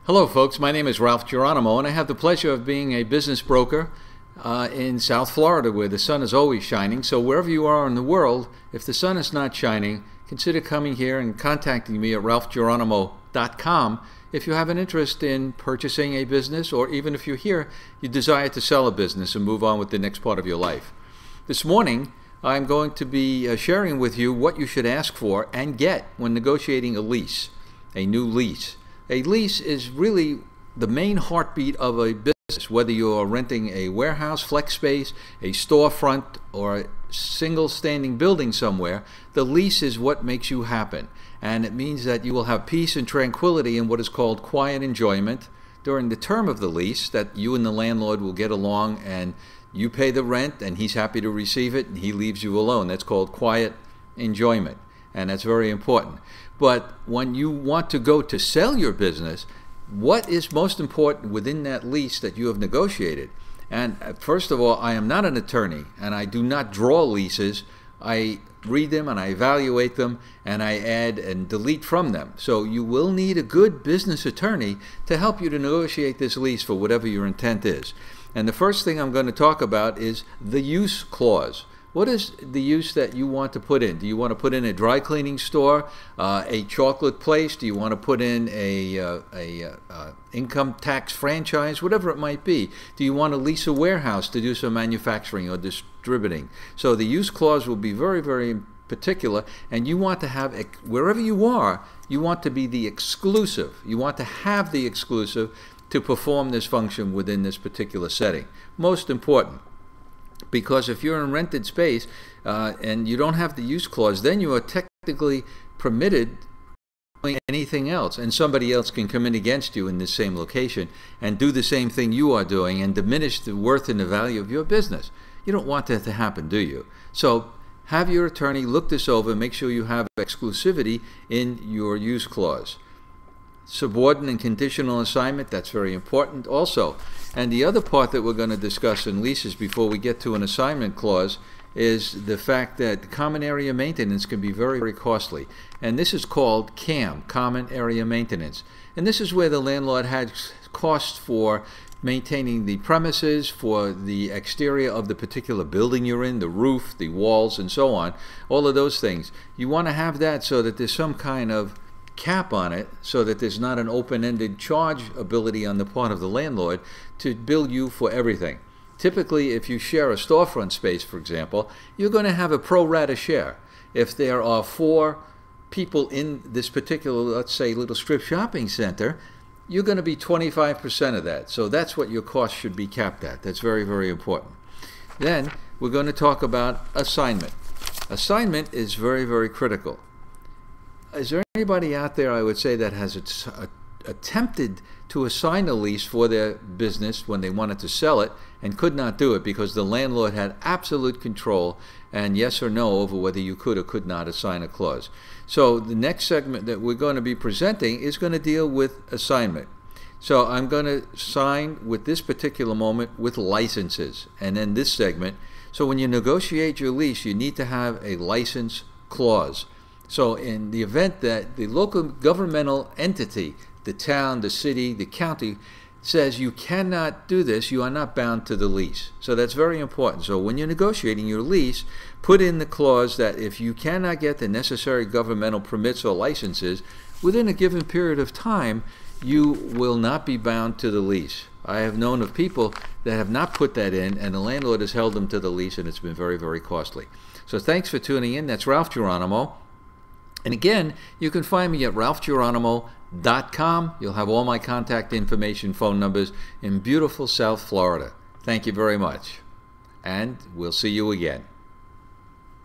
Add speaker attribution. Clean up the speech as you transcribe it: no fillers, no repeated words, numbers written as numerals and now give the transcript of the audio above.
Speaker 1: Hello folks, my name is Ralph Geronimo and I have the pleasure of being a business broker in South Florida where the sun is always shining. So wherever you are in the world, if the sun is not shining, consider coming here and contacting me at ralphgeronimo.com if you have an interest in purchasing a business, or even if you're here, you desire to sell a business and move on with the next part of your life. This morning, I'm going to be sharing with you what you should ask for and get when negotiating a lease, a new lease. A lease is really the main heartbeat of a business, whether you are renting a warehouse, flex space, a storefront, or a single standing building somewhere. The lease is what makes you happen. And it means that you will have peace and tranquility in what is called quiet enjoyment during the term of the lease, that you and the landlord will get along and you pay the rent and he's happy to receive it and he leaves you alone. That's called quiet enjoyment. And that's very important. But when you want to go to sell your business, what is most important within that lease that you have negotiated? And first of all, I am not an attorney and I do not draw leases. I read them and I evaluate them and I add and delete from them. So you will need a good business attorney to help you to negotiate this lease for whatever your intent is. And the first thing I'm going to talk about is the use clause. What is the use that you want to put in? Do you want to put in a dry cleaning store, a chocolate place? Do you want to put in a income tax franchise? Whatever it might be. Do you want to lease a warehouse to do some manufacturing or distributing? So the use clause will be very, very particular, and you want to have, wherever you are, you want to be the exclusive. You want to have the exclusive to perform this function within this particular setting. Most important. Because if you're in rented space and you don't have the use clause, then you are technically permitted doing anything else, and somebody else can come in against you in this same location and do the same thing you are doing and diminish the worth and the value of your business. You don't want that to happen, do you? So have your attorney look this over and make sure you have exclusivity in your use clause. Subordinate and conditional assignment, that's very important also. And the other part that we're going to discuss in leases before we get to an assignment clause is the fact that common area maintenance can be very, very costly. And this is called CAM, common area maintenance. And this is where the landlord has costs for maintaining the premises, for the exterior of the particular building you're in, the roof, the walls, and so on. All of those things. You want to have that so that there's some kind of cap on it, so that there's not an open-ended charge ability on the part of the landlord to bill you for everything. Typically, if you share a storefront space, for example, you're going to have a pro rata share. If there are 4 people in this particular, let's say, little strip shopping center, you're going to be 25% of that. So that's what your cost should be capped at. That's very, very important. Then we're going to talk about assignment. Assignment is very, very critical. Is there anybody out there, I would say, that has attempted to assign a lease for their business when they wanted to sell it and could not do it because the landlord had absolute control and yes or no over whether you could or could not assign a clause? So the next segment that we're going to be presenting is going to deal with assignment. So I'm going to sign with this particular moment with licenses, and then this segment. So when you negotiate your lease, you need to have a license clause. So in the event that the local governmental entity, the town, the city, the county, says you cannot do this, you are not bound to the lease. So that's very important. So when you're negotiating your lease, put in the clause that if you cannot get the necessary governmental permits or licenses within a given period of time, you will not be bound to the lease. I have known of people that have not put that in, and the landlord has held them to the lease, and it's been very, very costly. So thanks for tuning in. That's Ralph Geronimo. And again, you can find me at ralphgeronimo.com. You'll have all my contact information, phone numbers in beautiful South Florida. Thank you very much. And we'll see you again.